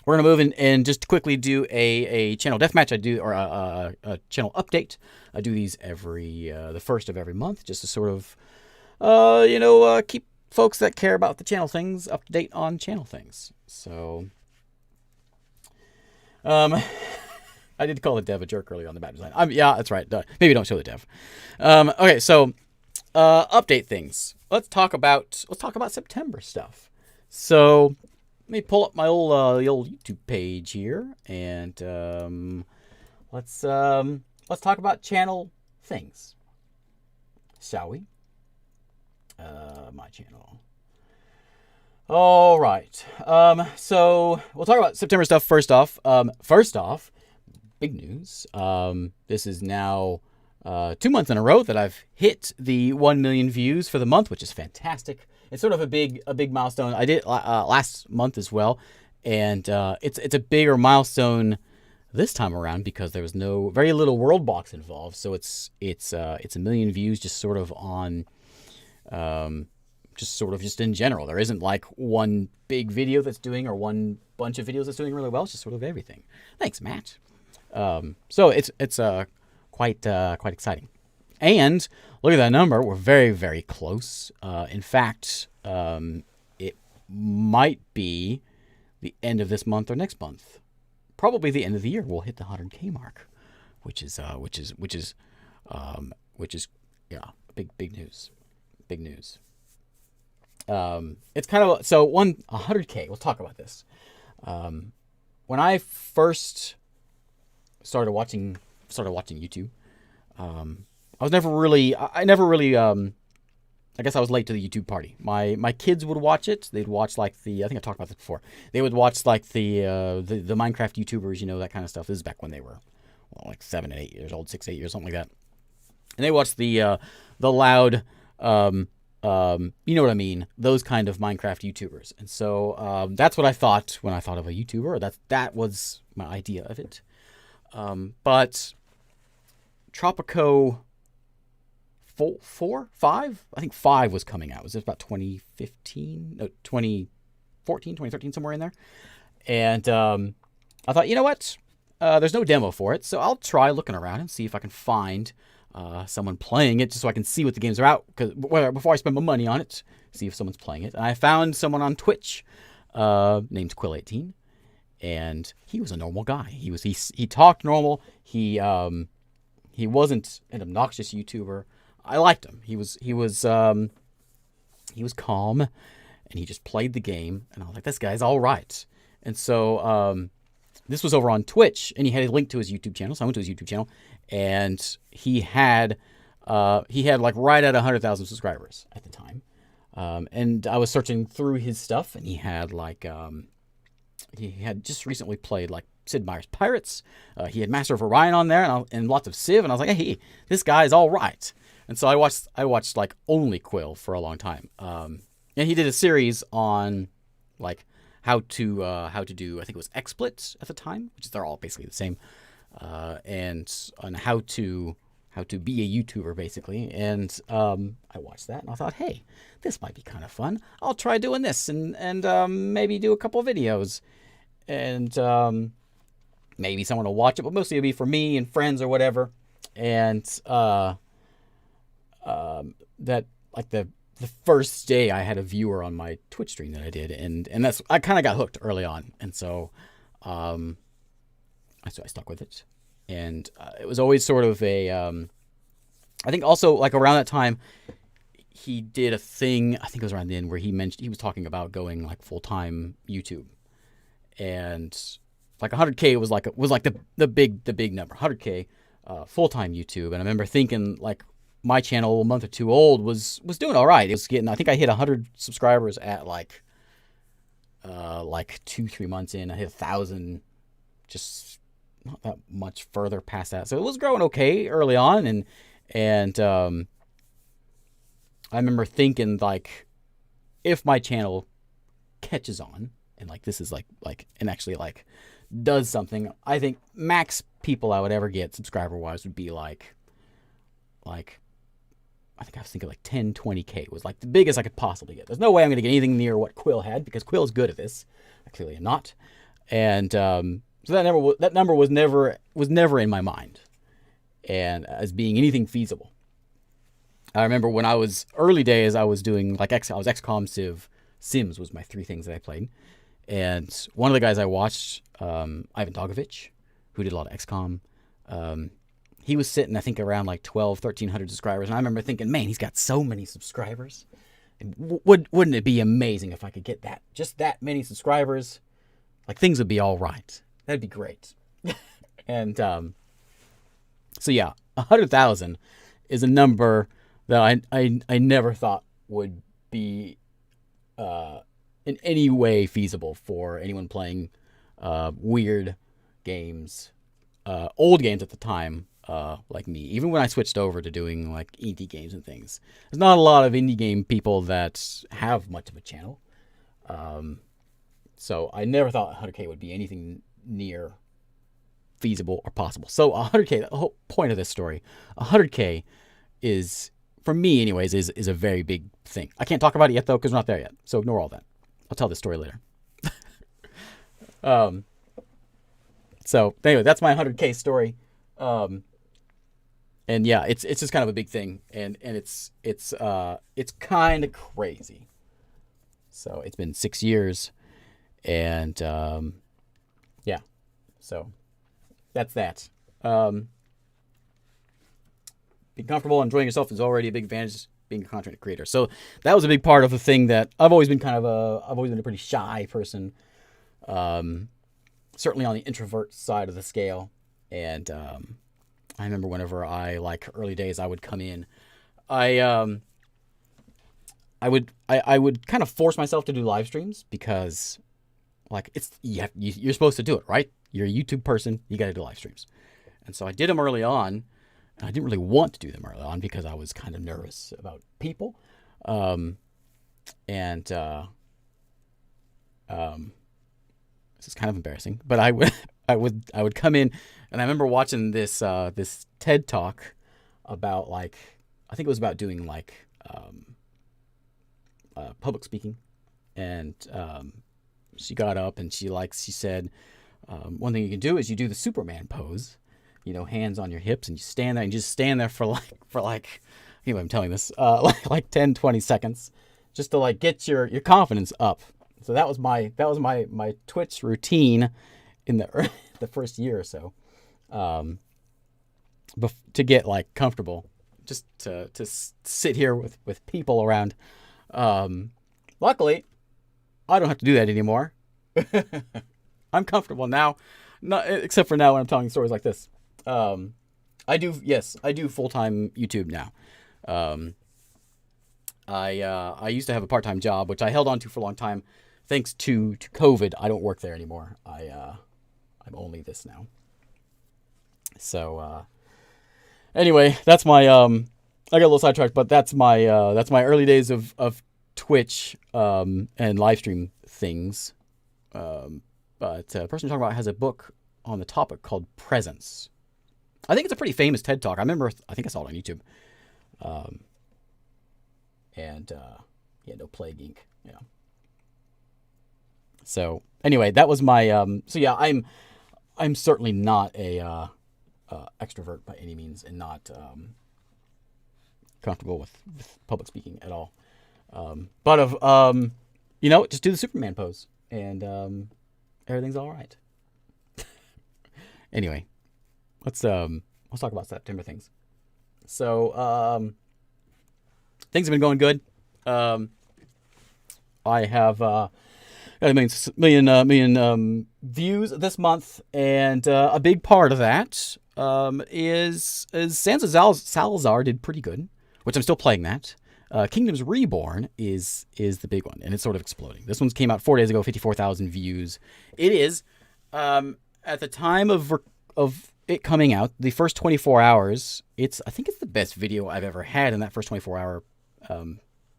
we're gonna move in and just quickly do a channel deathmatch. Or a channel update. I do these every the first of every month, just to sort of keep folks that care about the channel things up to date on channel things. So, I did call the dev a jerk earlier on the bad design. Yeah, that's right. Maybe don't show the dev. Okay, so update things. Let's talk about September stuff. So let me pull up my the old YouTube page here, and let's talk about channel things, shall we? My channel. All right. So we'll talk about September stuff first off. Big news. This is now 2 months in a row that I've hit the 1 million views for the month, which is fantastic. It's sort of a big milestone. I did last month as well, and it's a bigger milestone this time around because there was very little world box involved. So it's a million views just sort of on just in general. There isn't like one big video that's doing or one bunch of videos that's doing really well. It's just sort of everything. Thanks, Matt. So it's quite exciting. And look at that number. We're very, very close. In fact, it might be the end of this month or next month. Probably the end of the year we'll hit the 100K mark, which is big news. Big news. It's kind of so 100K. We'll talk about this. When I first started watching YouTube, I never really I guess I was late to the YouTube party. My kids would watch it. They'd watch I think I talked about this before. They would watch the Minecraft YouTubers, that kind of stuff. This is back when they were like 7 and 8 years old, 6, 8 years, something like that. And they watched the loud, you know what I mean, those kind of Minecraft YouTubers. And so that's what I thought when I thought of a YouTuber. That was my idea of it. But Tropico 5? I think 5 was coming out. It was about 2015? No, 2014, 2013, somewhere in there. And I thought, you know what? There's no demo for it, so I'll try looking around and see if I can find someone playing it just so I can see what the games are out before I spend my money on it, see if someone's playing it. And I found someone on Twitch named Quill18, and he was a normal guy. He talked normal. He wasn't an obnoxious YouTuber. I liked him. He was calm, and he just played the game, and I was like, this guy's all right. And so this was over on Twitch, and he had a link to his YouTube channel. So I went to his YouTube channel, and he had like right at 100,000 subscribers at the time. And I was searching through his stuff, and he had he had just recently played like Sid Meier's Pirates. He had Master of Orion on there, and lots of Civ, and I was like, hey, this guy's all right. And so I watched like only Quill for a long time. And he did a series on like how to do, I think it was XSplit at the time, which they're all basically the same, and on how to be a YouTuber basically. And I watched that and I thought, hey, this might be kind of fun. I'll try doing this and maybe do a couple of videos, and maybe someone will watch it, but mostly it'll be for me and friends or whatever. And that like the first day I had a viewer on my Twitch stream that I did, and that's, I kind of got hooked early on, and so I stuck with it, and it was always sort of a I think also like around that time he did a thing, I think it was around the end, where he was talking about going like full-time YouTube, and like 100K was like the big number, 100K full-time YouTube. And I remember thinking like my channel a month or two old was doing all right. It was getting, I think I hit 100 subscribers at like 2-3 months in. I hit 1,000 just not that much further past that. So it was growing okay early on, and I remember thinking like, if my channel catches on and like this is like and actually like does something, I think max people I would ever get subscriber wise would be like I think I was thinking like 10-20K was like the biggest I could possibly get. There's no way I'm going to get anything near what Quill had, because Quill is good at this. I clearly am not. And so that number was never in my mind, and as being anything feasible. I remember when I was early days, I was doing like I was XCOM, Civ, Sims was my three things that I played. And one of the guys I watched, Ivan Dogovich, who did a lot of XCOM, he was sitting, I think, around like 1,300 subscribers. And I remember thinking, man, he's got so many subscribers. Wouldn't it be amazing if I could get just that many subscribers? Like, things would be all right. That'd be great. And so, yeah, 100,000 is a number that I never thought would be in any way feasible for anyone playing weird games, old games at the time, like me. Even when I switched over to doing like indie games and things, there's not a lot of indie game people that have much of a channel. So I never thought 100K would be anything near feasible or possible. So 100K, the whole point of this story, 100K is, for me anyways, is a very big thing. I can't talk about it yet though, because we're not there yet. So ignore all that. I'll tell this story later. So anyway, that's my 100K story. And yeah, it's just kind of a big thing, and it's kind of crazy. So it's been 6 years, and yeah, so that's that. Being comfortable, enjoying yourself is already a big advantage being a content creator. So that was a big part of the thing that I've always been I've always been a pretty shy person. Certainly on the introvert side of the scale. And I remember whenever like early days, I would come in, I would kind of force myself to do live streams because like you're supposed to do it, right? You're a YouTube person, you got to do live streams. And so I did them early on. I didn't really want to do them early on because I was kind of nervous about people. This is kind of embarrassing, but I would come in, and I remember watching this TED talk about I think it was about doing public speaking, and she got up and she said, one thing you can do is you do the Superman pose, hands on your hips, and you stand there and just stand there for anyway, I'm telling this, like 10, 20 seconds just to get your confidence up. So that was my Twitch routine in the first year or so, to get comfortable, just to sit here with people around. Luckily, I don't have to do that anymore. I'm comfortable now, not except for now when I'm telling stories like this. I do full-time YouTube now. I used to have a part-time job, which I held on to for a long time. Thanks to COVID, I don't work there anymore. I'm only this now. So anyway, that's my I got a little sidetracked, but that's my early days of Twitch and live stream things. But the person you're talking about has a book on the topic called Presence. I think it's a pretty famous TED Talk. I think I saw it on YouTube. No Plague Inc. Yeah. So anyway, that was my so yeah, I'm certainly not a extrovert by any means, and not comfortable with public speaking at all. But just do the Superman pose, and everything's all right. Anyway, let's talk about September things. So things have been going good. I have got a million views this month, and a big part of that is Sansa Salazar did pretty good, which I'm still playing that. Kingdoms Reborn is the big one, and it's sort of exploding. This one came out 4 days ago, 54,000 views. It is at the time of it coming out, the first 24 hours. I think it's the best video I've ever had in that first 24-hour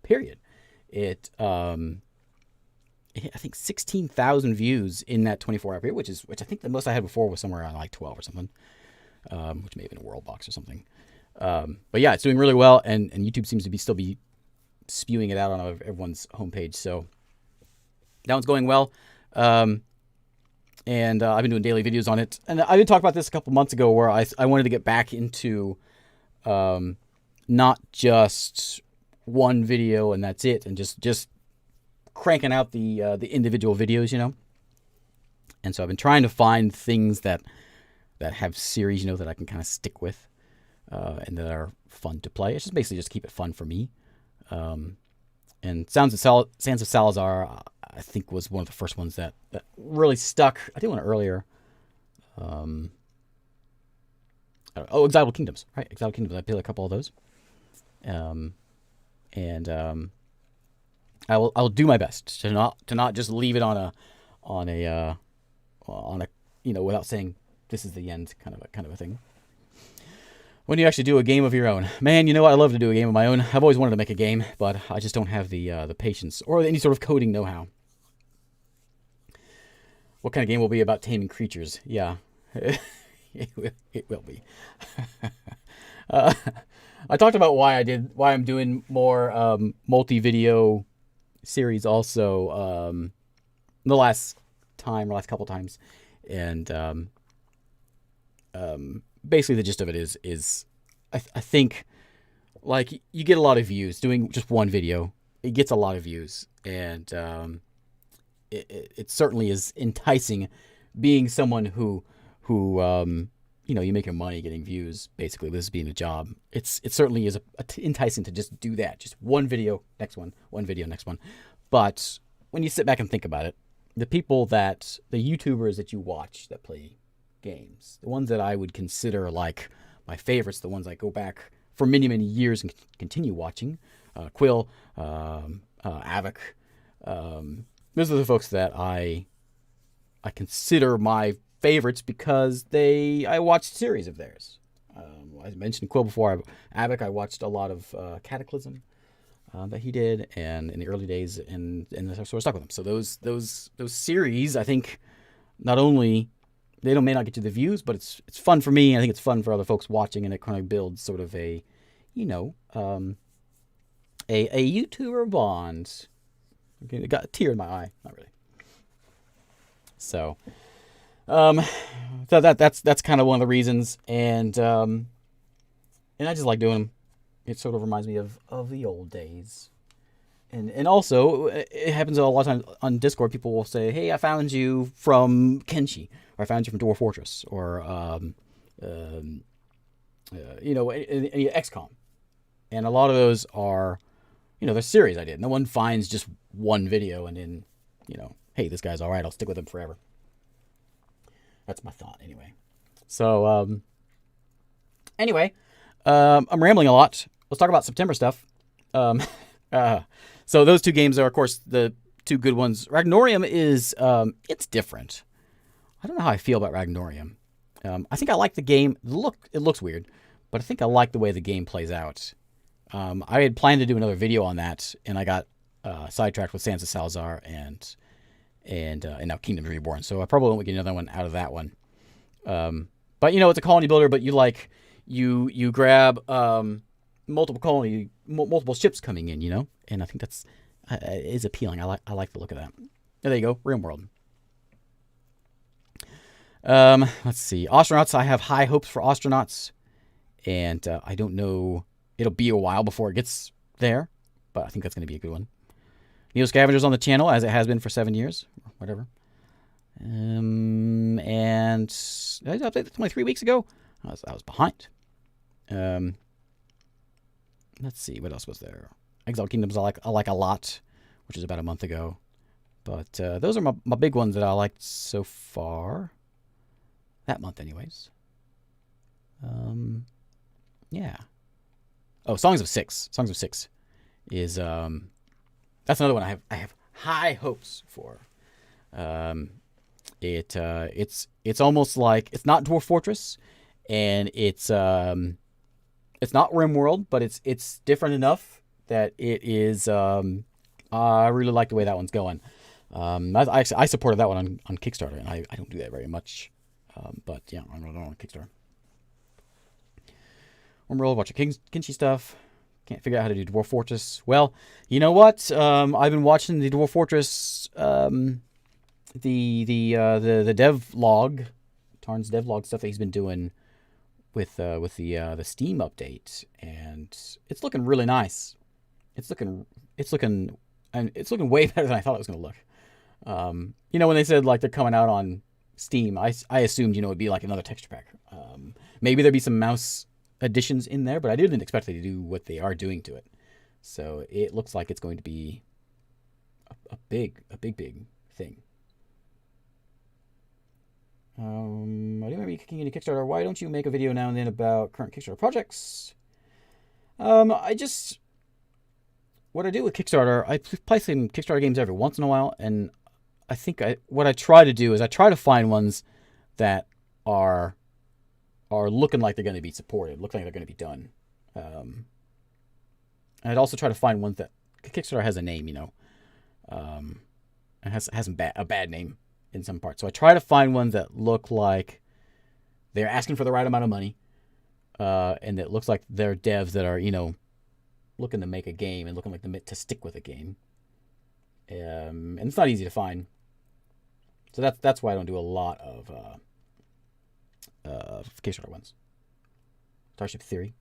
period. I think 16,000 views in that 24-hour period, which I think the most I had before was somewhere around 12 or something, which may have been a World Box or something. But yeah, it's doing really well, and YouTube seems to still be spewing it out on everyone's homepage. So that one's going well. and I've been doing daily videos on it. And I did talk about this a couple months ago, where I wanted to get back into not just one video and that's it, and just cranking out the individual videos, you know. And so I've been trying to find things that have series, you know, that I can kind of stick with, and that are fun to play. It's just basically just keep it fun for me. And Sands of Salazar, I think, was one of the first ones that really stuck. I did one earlier. Exiled Kingdoms, right? Exiled Kingdoms. I played a couple of those. I'll do my best to not just leave it on a you know, without saying this is the end, kind of a thing. When do you actually do a game of your own? Man, you know what? I love to do a game of my own. I've always wanted to make a game, but I just don't have the patience or any sort of coding know-how. What kind of game will be about taming creatures? Yeah, it will be. I talked about why I'm doing more multi-video series also the last couple times, and basically the gist of it is I think, like, you get a lot of views doing just one video. It gets a lot of views, and it certainly is enticing, being someone who you know, you make your money getting views, basically, this being a job. It certainly is enticing to just do that. Just one video, next one video, next one. But when you sit back and think about it, the YouTubers that you watch that play games, the ones that I would consider like my favorites, the ones I go back for many, many years and continue watching, Quill, Avic, those are the folks that I consider my favorites because I watched series of theirs. I mentioned Quill before. Avic, I watched a lot of Cataclysm that he did, and in the early days, and I sort of stuck with him. So those series, I think, not only they may not get you the views, but it's fun for me. I think it's fun for other folks watching, and it kind of builds sort of a, you know, a YouTuber bond. Okay, it got a tear in my eye. Not really. So, that's kind of one of the reasons, and I just like doing them. It sort of reminds me of the old days. And also, it happens a lot of times on Discord. People will say, "Hey, I found you from Kenshi, or I found you from Dwarf Fortress, or you know, any XCOM." And a lot of those are, you know, they're series I did. No one finds just one video and then, you know, hey, this guy's all right, I'll stick with him forever. That's my thought, anyway. So, anyway, I'm rambling a lot. Let's talk about September stuff. So those two games are, of course, the two good ones. Ragnorium is, it's different. I don't know how I feel about Ragnorium. I think I like the game. It looks weird, but I think I like the way the game plays out. I had planned to do another video on that, and I got sidetracked with Sands of Salazar and now Kingdoms Reborn. So I probably won't get another one out of that one. But you know, it's a colony builder, but you grab multiple ships coming in, you know, and I think that's is appealing. I like the look of that. There you go, RimWorld. Let's see, Astronauts. I have high hopes for Astronauts, and I don't know. It'll be a while before it gets there, but I think that's going to be a good one. Neo Scavengers on the channel, as it has been for 7 years, or whatever. And I updated only 3 weeks ago. I was behind. Let's see, what else was there? Exiled Kingdoms I like a lot, which is about a month ago. But those are my big ones that I liked so far. That month, anyways. Yeah. Oh, Songs of Six. Songs of Six is that's another one I have high hopes for. It's almost like, it's not Dwarf Fortress, and it's not RimWorld, but it's different enough that it is. I really like the way that one's going. I supported that one on Kickstarter, and I don't do that very much, but yeah, I'm on Kickstarter. RimWorld, watching Kenshi stuff. Can't figure out how to do Dwarf Fortress. Well, you know what? I've been watching the Dwarf Fortress the dev log, Tarn's dev log stuff that he's been doing with the Steam update, and it's looking really nice. It's looking it's looking and it's looking way better than I thought it was going to look. When they said like they're coming out on Steam, I assumed it'd be like another texture pack. Maybe there'd be some mouse additions in there, but I didn't expect they to do what they are doing to it. So it looks like it's going to be a big thing. I don't remember you kicking into Kickstarter. Why don't you make a video now and then about current Kickstarter projects? What I do with Kickstarter, I play some Kickstarter games every once in a while, and I think what I try to do is I try to find ones that are looking like they're going to be supported, look like they're going to be done. And I'd also try to find ones that Kickstarter has a name, it has a bad name in some parts. So I try to find ones that look like they're asking for the right amount of money, and that looks like they're devs that are looking to make a game and looking like to stick with a game. And it's not easy to find. So that's why I don't do a lot of Kickstarter ones. Starship Theory.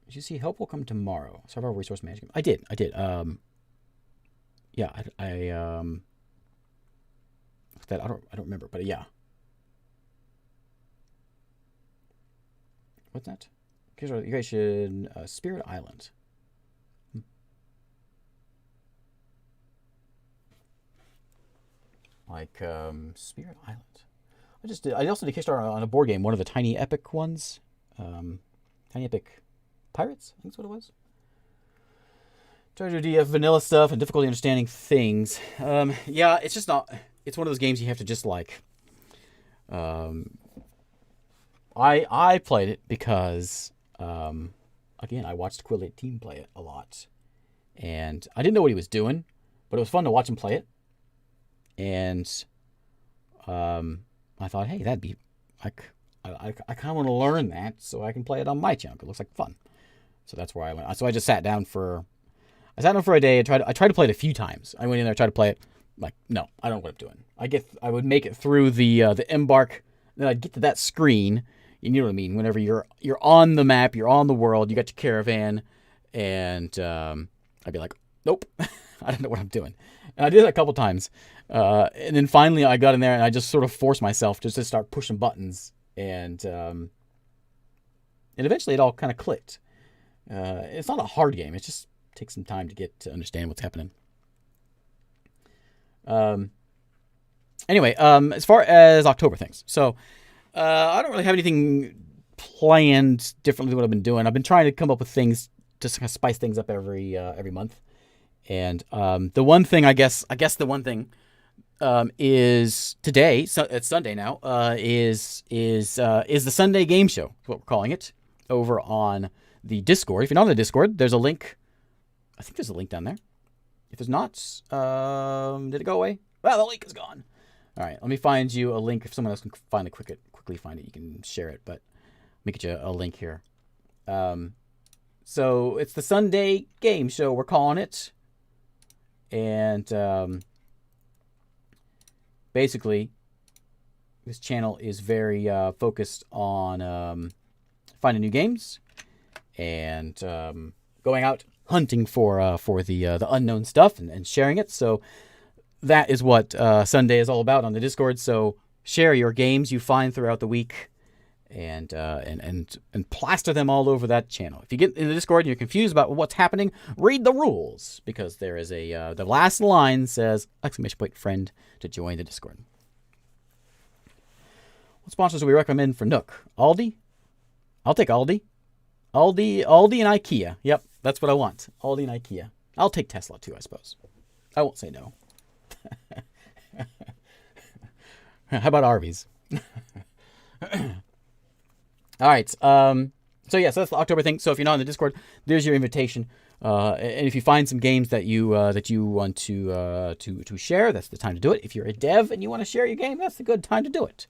Did you see Help Will Come Tomorrow? Survival Resource Management. I did. Yeah, that I don't remember, but yeah. What's that? Kickstarter integration, Spirit Island. Like Spirit Island. I also did Kickstarter on a board game, one of the Tiny Epic ones. Tiny Epic Pirates, I think that's what it was. Try to do DF vanilla stuff and difficulty understanding things. Yeah, it's just not. It's one of those games you have to just like. I played it because, again, I watched Quill18 play it a lot, and I didn't know what he was doing, but it was fun to watch him play it. And I thought, hey, that'd be like, I kind of want to learn that so I can play it on my channel. It looks like fun. So that's where I went. So I just sat down for a day. I tried to play it a few times. I went in there, tried to play it. Like, no, I don't know what I'm doing. I would make it through the embark. Then I'd get to that screen. You know what I mean? Whenever you're on the map, you're on the world, you got your caravan, and I'd be like, nope, I don't know what I'm doing. And I did it a couple times. And then finally I got in there and I just sort of forced myself just to start pushing buttons. And eventually it all kind of clicked. It's not a hard game. It just takes some time to get to understand what's happening. Anyway, as far as October things. So I don't really have anything planned differently than what I've been doing. I've been trying to come up with things to kind of spice things up every month. And the one thing, I guess the one thing is today. So it's Sunday now. Is the Sunday game show? Is what we're calling it over on the Discord. If you're not on the Discord, there's a link. I think there's a link down there. If there's not, did it go away? Well, the link is gone. All right, let me find you a link. If someone else can quickly find it, you can share it. But let me get you a link here. So it's the Sunday game show. We're calling it. And basically, this channel is very focused on finding new games and going out hunting for the unknown stuff and sharing it. So that is what Sunday is all about on the Discord. So share your games you find throughout the week and plaster them all over that channel. If you get in the Discord and you're confused about what's happening, read the rules, because there is the last line says !friend to join the Discord. What sponsors do we recommend for Nook? Aldi? I'll take Aldi. Aldi and IKEA. Yep, that's what I want. Aldi and IKEA. I'll take Tesla too, I suppose. I won't say no. How about Arby's? All right. So yeah, so that's the October thing. So if you're not in the Discord, there's your invitation. And if you find some games that you want to share, that's the time to do it. If you're a dev and you want to share your game, that's the good time to do it.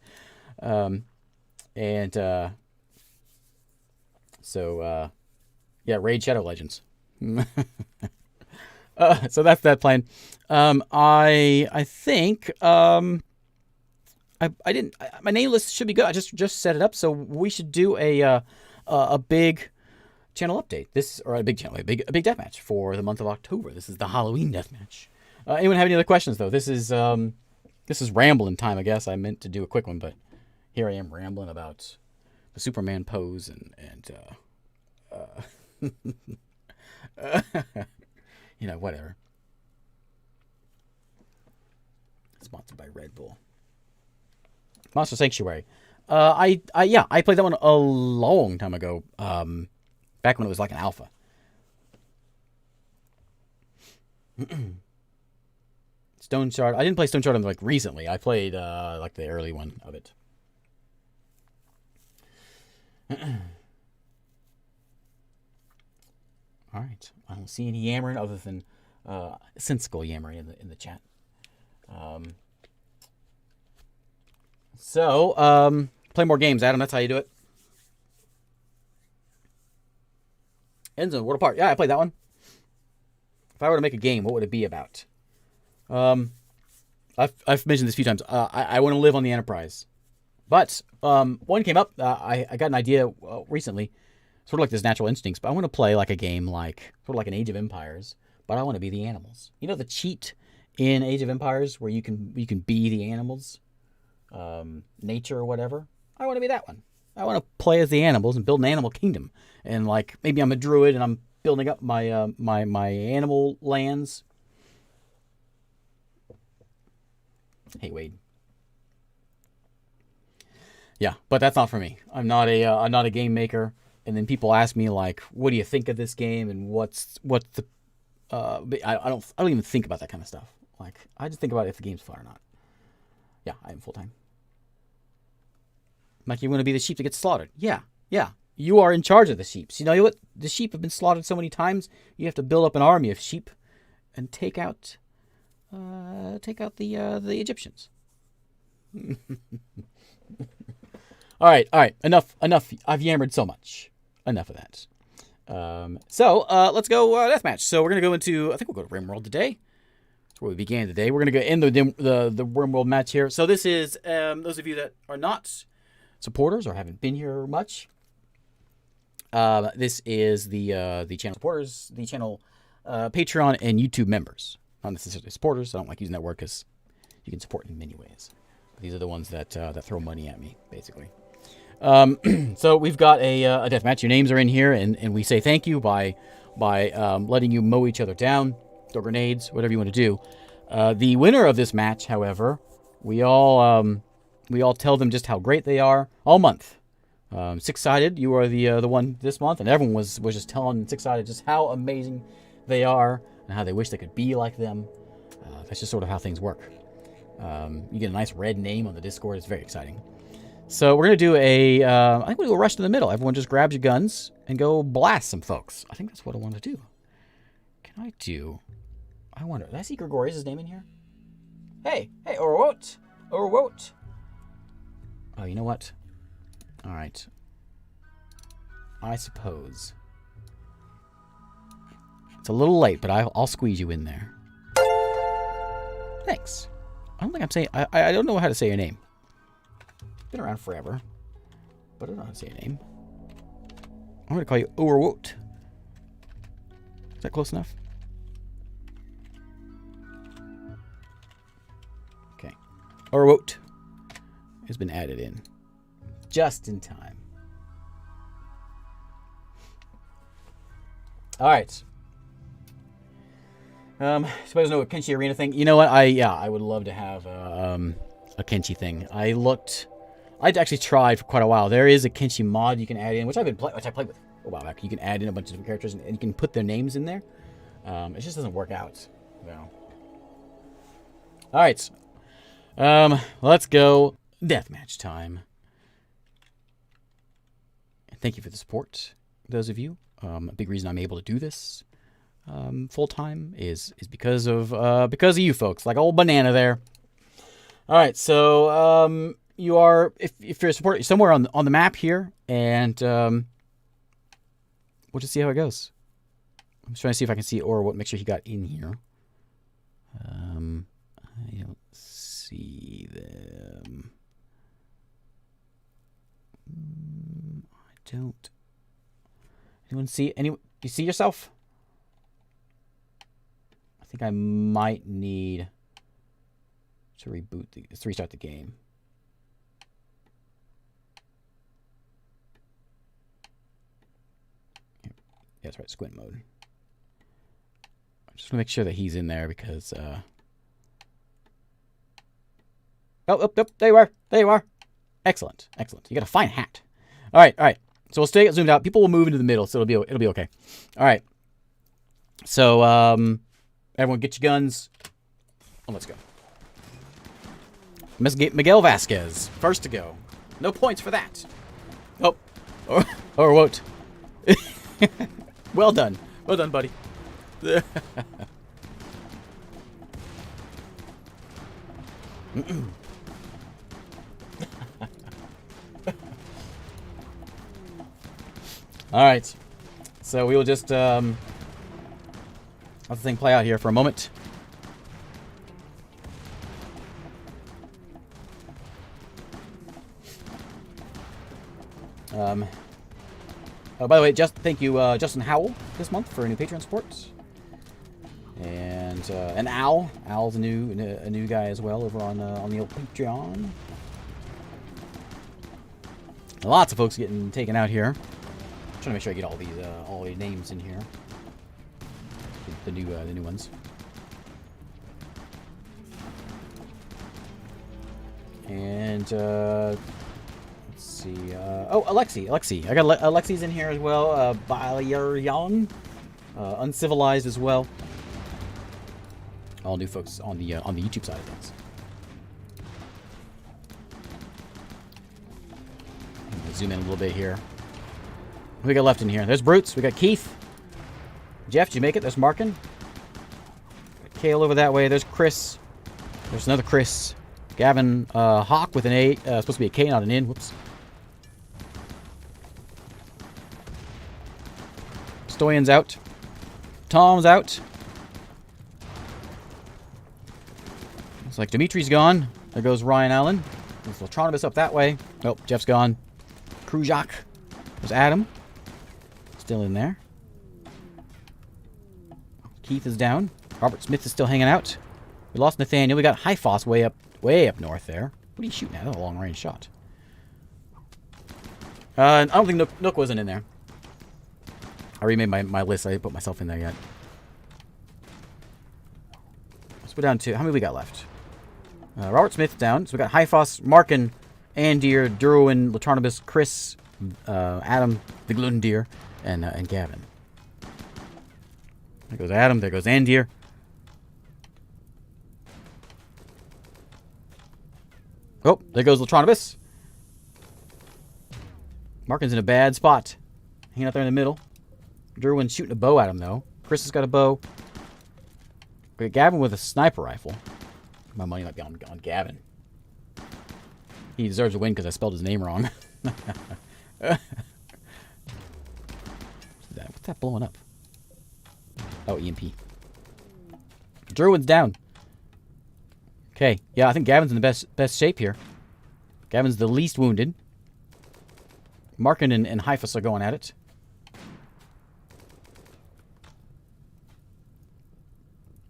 Yeah, Raid Shadow Legends. So that's that plan. I think I didn't. My name list should be good. I just set it up, so we should do a big channel update. Or a big channel, a big deathmatch for the month of October. This is the Halloween deathmatch. Anyone have any other questions though? This is rambling time. I guess I meant to do a quick one, but here I am rambling about the Superman pose and whatever. Sponsored by Red Bull. Monster Sanctuary. I played that one a long time ago. Back when it was like an alpha. Stone Shard. I didn't play Stone Shard like recently. I played like the early one of it. All right. I don't see any yammering other than sensical yammering in the chat. Play more games, Adam. That's how you do it. Enzo, World Apart. Yeah, I played that one. If I were to make a game, what would it be about? I've mentioned this a few times. I want to live on the Enterprise. But one came up. I got an idea recently, sort of like this Natural Instincts, but I want to play like a game like sort of like an Age of Empires, but I want to be the animals. You know the cheat in Age of Empires where you can be the animals, nature or whatever. I want to be that one. I want to play as the animals and build an animal kingdom. And like maybe I'm a druid and I'm building up my my animal lands. Hey Wade. Yeah, but that's not for me. I'm not a game maker. And then people ask me like, "What do you think of this game?" And what's the I don't even think about that kind of stuff. Like I just think about if the game's fun or not. Yeah, I am full time. Like you want to be the sheep that gets slaughtered. Yeah. You are in charge of the sheep. So you know what? The sheep have been slaughtered so many times. You have to build up an army of sheep and take out the Egyptians. All right. Enough. I've yammered so much. Enough of that. Let's go deathmatch. So we're gonna go into. I think we'll go to RimWorld today. That's where we began today. We're gonna go in the RimWorld match here. So this is those of you that are not supporters or haven't been here much. This is the channel supporters, the channel Patreon and YouTube members. Not necessarily supporters. I don't like using that word because you can support in many ways. But these are the ones that throw money at me, basically. So we've got a deathmatch. Your names are in here, and we say thank you by letting you mow each other down, throw grenades, whatever you want to do. The winner of this match, however, we all tell them just how great they are all month. Six-Sided, you are the one this month, and everyone was just telling Six-Sided just how amazing they are and how they wish they could be like them. That's just sort of how things work. You get a nice red name on the Discord. It's very exciting. So we're going to do I think we'll do a rush to the middle. Everyone just grabs your guns and go blast some folks. I think that's what I want to do. I wonder, did I see Gregorius' name in here? Hey, Orwote. Oh, you know what? All right. I suppose. It's a little late, but I'll squeeze you in there. Thanks. I don't think I'm saying... I don't know how to say your name. Been around forever, but I don't know how to say your name. I'm going to call you Orwote. Is that close enough? Okay. Orwote has been added in. Just in time. All right. Suppose no Kenshi Arena thing. You know what? I would love to have a Kenshi thing. I'd actually tried for quite a while. There is a Kenshi mod you can add in, which I played with a while back. You can add in a bunch of different characters and you can put their names in there. It just doesn't work out. No. All right. Let's go deathmatch time. Thank you for the support, those of you. A big reason I'm able to do this full time is because of you folks, like old banana there. All right, so you are if you're a supporter somewhere on the map here, and we'll just see how it goes. I'm just trying to see if I can see or what mixture he got in here. I don't see them. I don't. Anyone see any? You see yourself? I think I might need to restart the game. Yeah, that's right, squint mode. I'm just gonna make sure that he's in there because oh, there you are. There you are. Excellent. Excellent. You got a fine hat. All right. All right. So we'll stay zoomed out. People will move into the middle, so it'll be okay. All right. So everyone get your guns. Oh, let's go. Miguel Vasquez, first to go. No points for that. Oh, or what? Well done. Well done, buddy. All right, so we will just let the thing play out here for a moment. Oh, by the way, thank you, Justin Howell, this month for a new Patreon support, and Al. Al's a new guy as well over on the old Patreon. Lots of folks getting taken out here. I'm trying to make sure I get all the names in here. The new ones. And let's see. Oh, Alexi. I got Alexi's in here as well. Bayer Young, Uncivilized as well. All new folks on the YouTube side of things. I'm gonna zoom in a little bit here. Who we got left in here? There's Brutes. We got Keith. Jeff, did you make it? There's Markin. Kale over that way. There's Chris. There's another Chris. Gavin Hawk with an A. Supposed to be a K, not an N. Whoops. Stoyan's out. Tom's out. Looks like Dimitri's gone. There goes Ryan Allen. There's Latronibus up that way. Nope, Jeff's gone. Krujak. There's Adam. Still in there. Keith is down. Robert Smith is still hanging out. We lost Nathaniel. We got Hyphos way up north there. What are you shooting at? That's a long range shot. I don't think Nook wasn't in there. I remade my list. I didn't put myself in there yet. Let's go down to... How many we got left? Robert Smith down. So we got Hyphos, Markin, Andir, Derwin, Latronibus, Chris, Adam, the Glundir, and Gavin. There goes Adam. There goes Andir. Oh, there goes Latronibus. Markin's in a bad spot. Hanging out there in the middle. Derwin's shooting a bow at him, though. Chris has got a bow. We got Gavin with a sniper rifle. My money might be on Gavin. He deserves a win because I spelled his name wrong. What's that blowing up? Oh, EMP. Derwin's down. Okay, yeah, I think Gavin's in the best shape here. Gavin's the least wounded. Markin and Hyphus are going at it.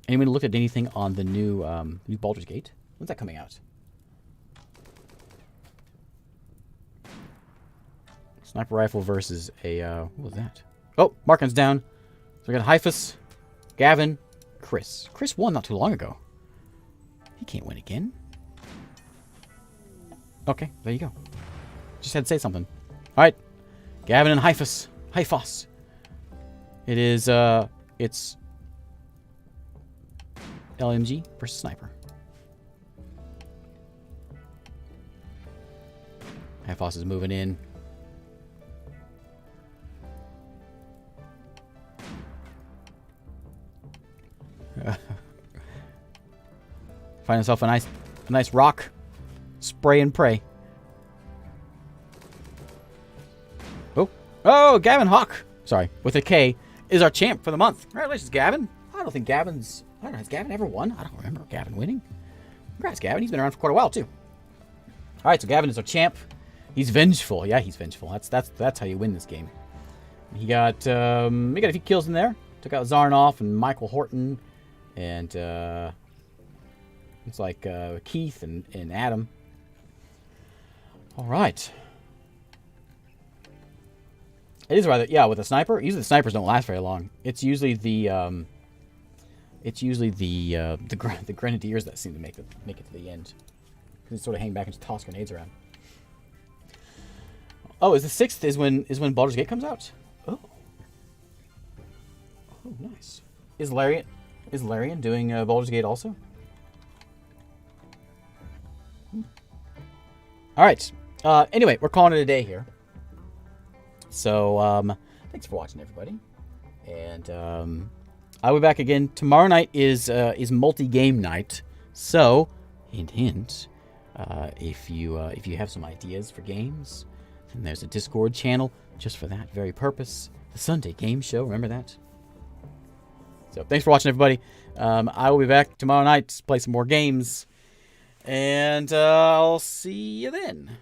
Anyone looked at anything on the new Baldur's Gate? When's that coming out? Sniper rifle versus a what was that? Oh, Markin's down. So we got Hyphus, Gavin, Chris. Chris won not too long ago. He can't win again. Okay, there you go. Just had to say something. All right, Gavin and Hyphus. Hyphos. It is it's LMG versus sniper. Hyphos is moving in. Find himself a nice rock. Spray and pray. Oh, Gavin Hawk. Sorry, with a K. is our champ for the month. Congratulations, Gavin. I don't think Gavin's... I don't know, has Gavin ever won? I don't remember Gavin winning. Congrats, Gavin. He's been around for quite a while, too. All right, so Gavin is our champ. He's vengeful. Yeah, he's vengeful. That's how you win this game. He got a few kills in there. Took out Zarnoff and Michael Horton. And it's like Keith and Adam. All right. It is rather, yeah, with a sniper. Usually the snipers don't last very long. It's usually the grenadiers that seem to make it to the end. They sort of hang back and just toss grenades around. Oh, is the 6th is when Baldur's Gate comes out? Oh. Oh, nice. Is Larian doing Baldur's Gate also? All right. Anyway, we're calling it a day here. So, thanks for watching, everybody. And I'll be back again tomorrow night. Is multi-game night. So, hint, hint. If you have some ideas for games, then there's a Discord channel just for that very purpose. The Sunday Game Show. Remember that. So, thanks for watching, everybody. I will be back tomorrow night to play some more games. And I'll see you then.